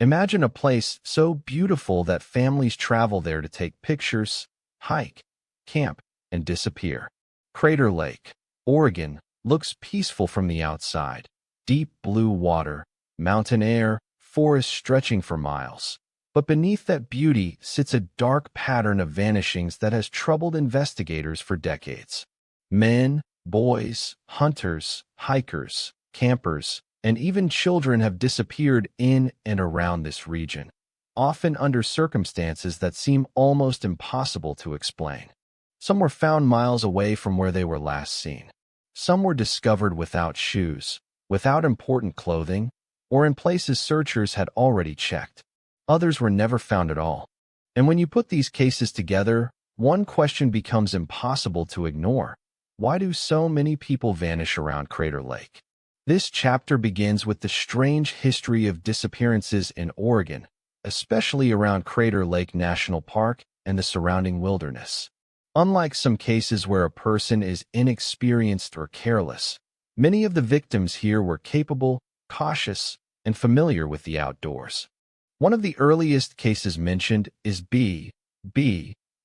Imagine a place so beautiful that families travel there to take pictures, hike, camp, and disappear. Crater Lake, Oregon, looks peaceful from the outside. Deep blue water, mountain air, forests stretching for miles. But beneath that beauty sits a dark pattern of vanishings that has troubled investigators for decades. Men, boys, hunters, hikers, campers, and even children have disappeared in and around this region, often under circumstances that seem almost impossible to explain. Some were found miles away from where they were last seen. Some were discovered without shoes, without important clothing, or in places searchers had already checked. Others were never found at all. And when you put these cases together, one question becomes impossible to ignore. Why do so many people vanish around Crater Lake? This chapter begins with the strange history of disappearances in Oregon, especially around Crater Lake National Park and the surrounding wilderness. Unlike some cases where a person is inexperienced or careless, many of the victims here were capable, cautious, and familiar with the outdoors. One of the earliest cases mentioned is B.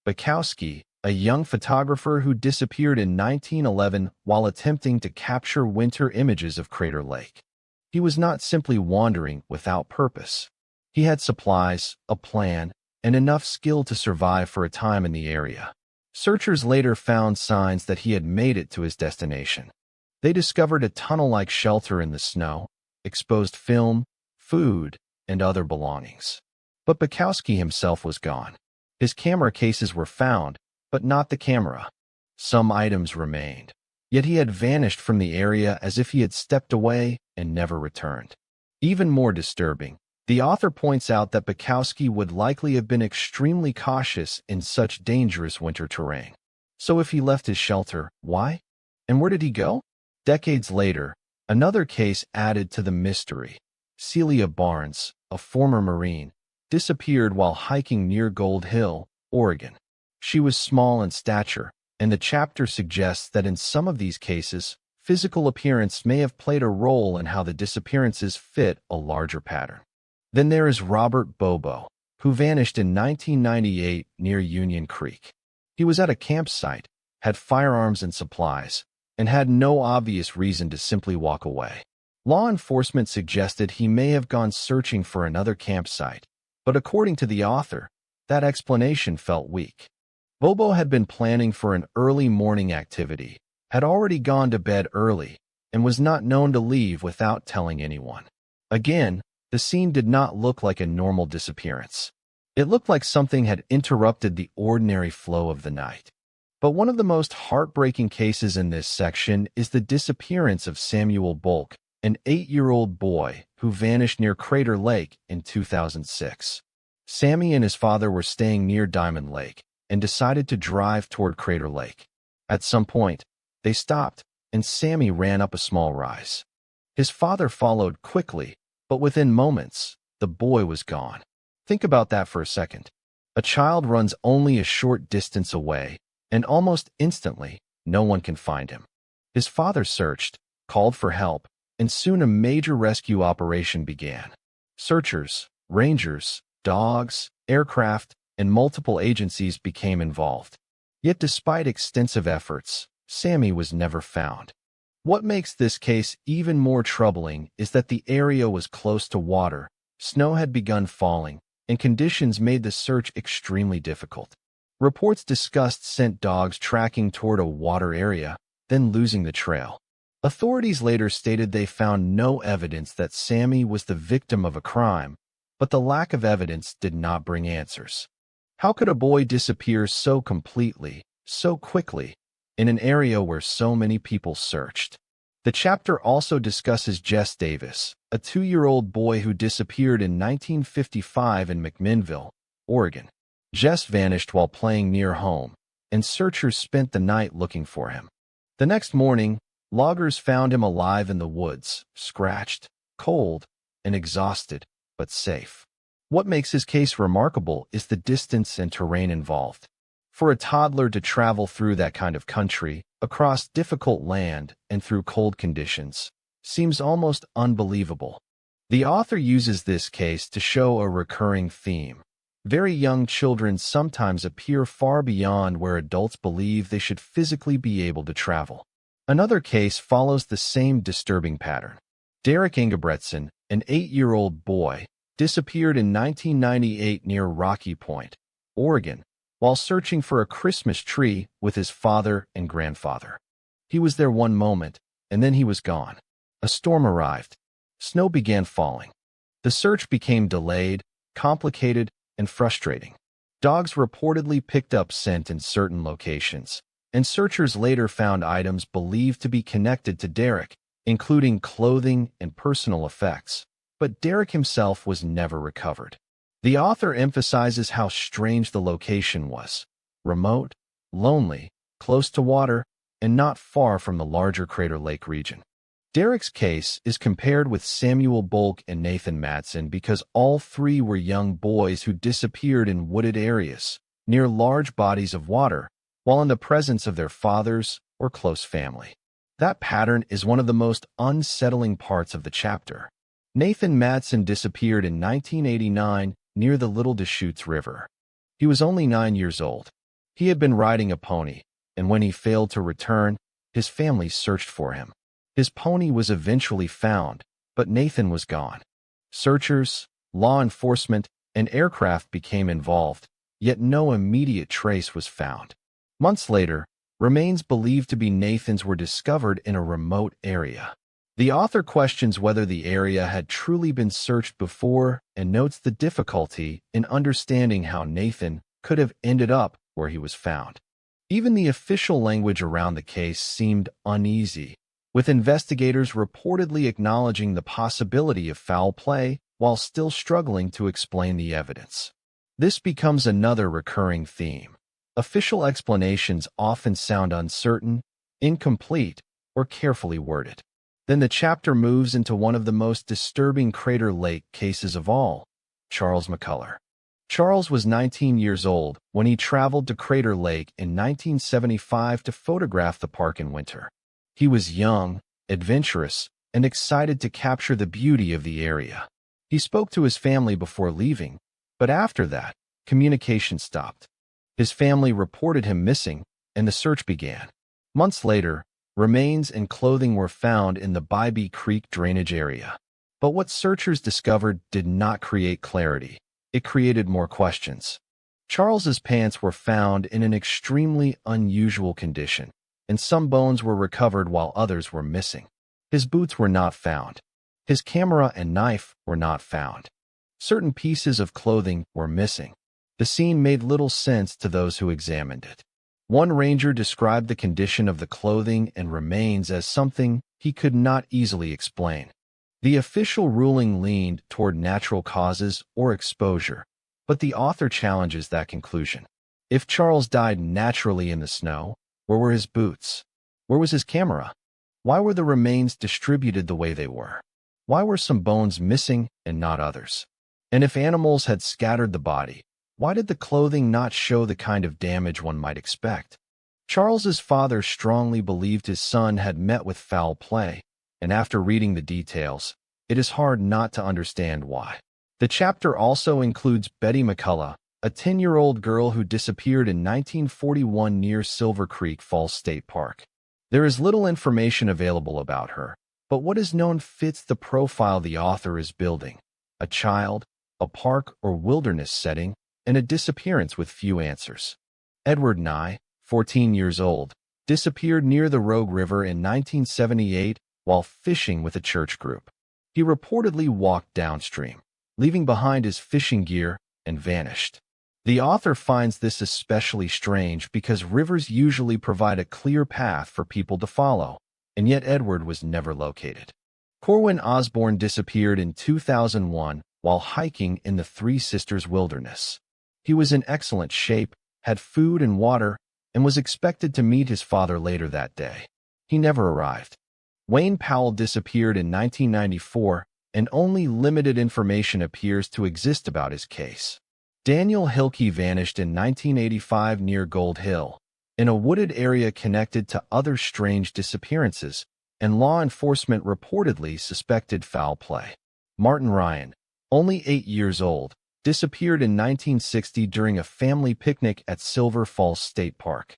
Bakowski, a young photographer who disappeared in 1911 while attempting to capture winter images of Crater Lake. He was not simply wandering without purpose. He had supplies, a plan, and enough skill to survive for a time in the area. Searchers later found signs that he had made it to his destination. They discovered a tunnel-like shelter in the snow, exposed film, food, and other belongings. But Bakowski himself was gone. His camera cases were found, but not the camera. Some items remained. Yet he had vanished from the area as if he had stepped away and never returned. Even more disturbing, the author points out that Bakowski would likely have been extremely cautious in such dangerous winter terrain. So if he left his shelter, why? And where did he go? Decades later, another case added to the mystery. Celia Barnes, a former Marine, disappeared while hiking near Gold Hill, Oregon. She was small in stature, and the chapter suggests that in some of these cases, physical appearance may have played a role in how the disappearances fit a larger pattern. Then there is Robert Bobo, who vanished in 1998 near Union Creek. He was at a campsite, had firearms and supplies, and had no obvious reason to simply walk away. Law enforcement suggested he may have gone searching for another campsite, but according to the author, that explanation felt weak. Bobo had been planning for an early morning activity, had already gone to bed early, and was not known to leave without telling anyone. Again, the scene did not look like a normal disappearance. It looked like something had interrupted the ordinary flow of the night. But one of the most heartbreaking cases in this section is the disappearance of Samuel Boehlke, an 8-year-old boy who vanished near Crater Lake in 2006. Sammy and his father were staying near Diamond Lake and decided to drive toward Crater Lake. At some point, they stopped, and Sammy ran up a small rise. His father followed quickly, but within moments, the boy was gone. Think about that for a second. A child runs only a short distance away, and almost instantly, no one can find him. His father searched, called for help, and soon a major rescue operation began. Searchers, rangers, dogs, aircraft, and multiple agencies became involved. Yet despite extensive efforts, Sammy was never found. What makes this case even more troubling is that the area was close to water, snow had begun falling, and conditions made the search extremely difficult. Reports discussed sent dogs tracking toward a water area, then losing the trail. Authorities later stated they found no evidence that Sammy was the victim of a crime, but the lack of evidence did not bring answers. How could a boy disappear so completely, so quickly, in an area where so many people searched? The chapter also discusses Jess Davis, a 2-year-old boy who disappeared in 1955 in McMinnville, Oregon. Jess vanished while playing near home, and searchers spent the night looking for him. The next morning, loggers found him alive in the woods, scratched, cold, and exhausted, but safe. What makes his case remarkable is the distance and terrain involved. For a toddler to travel through that kind of country, across difficult land and through cold conditions, seems almost unbelievable. The author uses this case to show a recurring theme. Very young children sometimes appear far beyond where adults believe they should physically be able to travel. Another case follows the same disturbing pattern. Derek Ingebretson, an 8-year-old boy, disappeared in 1998 near Rocky Point, Oregon, while searching for a Christmas tree with his father and grandfather. He was there one moment, and then he was gone. A storm arrived. Snow began falling. The search became delayed, complicated, and frustrating. Dogs reportedly picked up scent in certain locations, and searchers later found items believed to be connected to Derek, including clothing and personal effects. But Derek himself was never recovered. The author emphasizes how strange the location was: remote, lonely, close to water, and not far from the larger Crater Lake region. Derek's case is compared with Samuel Boehlke and Nathan Madsen because all three were young boys who disappeared in wooded areas, near large bodies of water, while in the presence of their fathers or close family. That pattern is one of the most unsettling parts of the chapter. Nathan Madsen disappeared in 1989 near the Little Deschutes River. He was only 9 years old. He had been riding a pony, and when he failed to return, his family searched for him. His pony was eventually found, but Nathan was gone. Searchers, law enforcement, and aircraft became involved, yet no immediate trace was found. Months later, remains believed to be Nathan's were discovered in a remote area. The author questions whether the area had truly been searched before and notes the difficulty in understanding how Nathan could have ended up where he was found. Even the official language around the case seemed uneasy, with investigators reportedly acknowledging the possibility of foul play while still struggling to explain the evidence. This becomes another recurring theme. Official explanations often sound uncertain, incomplete, or carefully worded. Then the chapter moves into one of the most disturbing Crater Lake cases of all: Charles McCullough. Charles was 19 years old when he traveled to Crater Lake in 1975 to photograph the park in winter. He was young, adventurous, and excited to capture the beauty of the area. He spoke to his family before leaving, but after that, communication stopped. His family reported him missing, and the search began. Months later, remains and clothing were found in the Bybee Creek drainage area. But what searchers discovered did not create clarity. It created more questions. Charles's pants were found in an extremely unusual condition, and some bones were recovered while others were missing. His boots were not found. His camera and knife were not found. Certain pieces of clothing were missing. The scene made little sense to those who examined it. One ranger described the condition of the clothing and remains as something he could not easily explain. The official ruling leaned toward natural causes or exposure, but the author challenges that conclusion. If Charles died naturally in the snow, where were his boots? Where was his camera? Why were the remains distributed the way they were? Why were some bones missing and not others? And if animals had scattered the body, why did the clothing not show the kind of damage one might expect? Charles's father strongly believed his son had met with foul play, and after reading the details, it is hard not to understand why. The chapter also includes Betty McCullough, a 10-year-old girl who disappeared in 1941 near Silver Creek Falls State Park. There is little information available about her, but what is known fits the profile the author is building: a child, a park or wilderness setting, and a disappearance with few answers. Edward Nye, 14 years old, disappeared near the Rogue River in 1978 while fishing with a church group. He reportedly walked downstream, leaving behind his fishing gear, and vanished. The author finds this especially strange because rivers usually provide a clear path for people to follow, and yet Edward was never located. Corwin Osborne disappeared in 2001 while hiking in the Three Sisters Wilderness. He was in excellent shape, had food and water, and was expected to meet his father later that day. He never arrived. Wayne Powell disappeared in 1994, and only limited information appears to exist about his case. Daniel Hilke vanished in 1985 near Gold Hill, in a wooded area connected to other strange disappearances, and law enforcement reportedly suspected foul play. Martin Ryan, only 8 years old, disappeared in 1960 during a family picnic at Silver Falls State Park.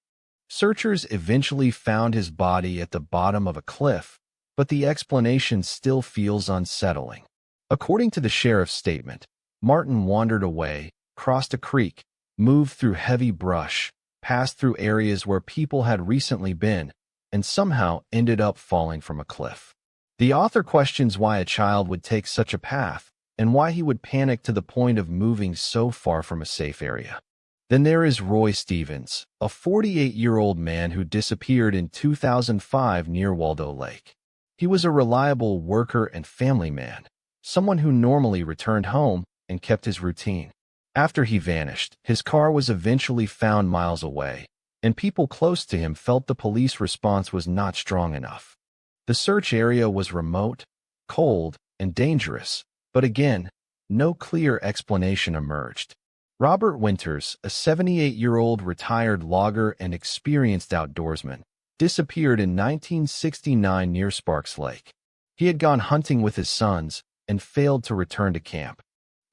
Searchers eventually found his body at the bottom of a cliff, but the explanation still feels unsettling. According to the sheriff's statement, Martin wandered away, crossed a creek, moved through heavy brush, passed through areas where people had recently been, and somehow ended up falling from a cliff. The author questions why a child would take such a path, and why he would panic to the point of moving so far from a safe area. Then there is Roy Stevens, a 48-year-old man who disappeared in 2005 near Waldo Lake. He was a reliable worker and family man, someone who normally returned home and kept his routine. After he vanished, his car was eventually found miles away, and people close to him felt the police response was not strong enough. The search area was remote, cold, and dangerous, but again, no clear explanation emerged. Robert Winters, a 78-year-old retired logger and experienced outdoorsman, disappeared in 1969 near Sparks Lake. He had gone hunting with his sons and failed to return to camp.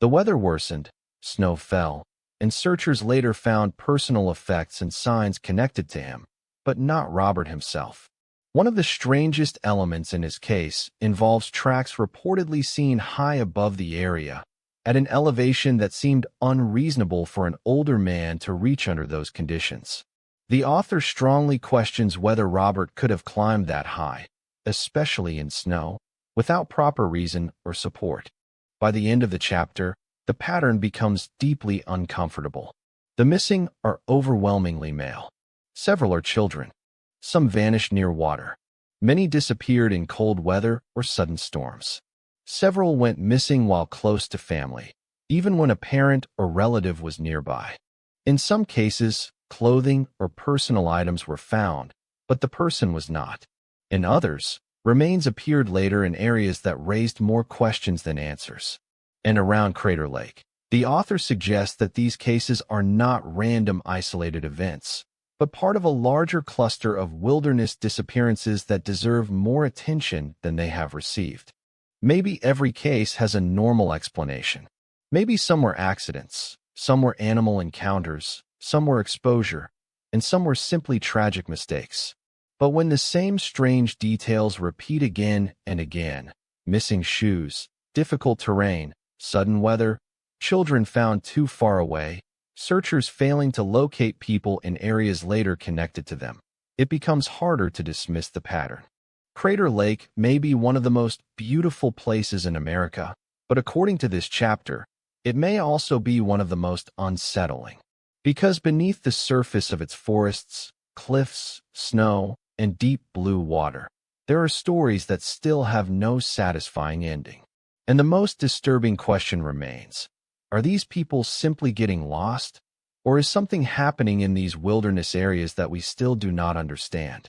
The weather worsened, snow fell, and searchers later found personal effects and signs connected to him, but not Robert himself. One of the strangest elements in his case involves tracks reportedly seen high above the area, at an elevation that seemed unreasonable for an older man to reach under those conditions. The author strongly questions whether Robert could have climbed that high, especially in snow, without proper reason or support. By the end of the chapter, the pattern becomes deeply uncomfortable. The missing are overwhelmingly male. Several are children. Some vanished near water. Many disappeared in cold weather or sudden storms. Several went missing while close to family, even when a parent or relative was nearby. In some cases, clothing or personal items were found, but the person was not. In others, remains appeared later in areas that raised more questions than answers. And around Crater Lake, the author suggests that these cases are not random isolated events, but part of a larger cluster of wilderness disappearances that deserve more attention than they have received. Maybe every case has a normal explanation. Maybe some were accidents, some were animal encounters, some were exposure, and some were simply tragic mistakes. But when the same strange details repeat again and again, missing shoes, difficult terrain, sudden weather, children found too far away, searchers failing to locate people in areas later connected to them, it becomes harder to dismiss the pattern. Crater Lake may be one of the most beautiful places in America, but according to this chapter, it may also be one of the most unsettling. Because beneath the surface of its forests, cliffs, snow, and deep blue water, there are stories that still have no satisfying ending. And the most disturbing question remains: are these people simply getting lost, or is something happening in these wilderness areas that we still do not understand?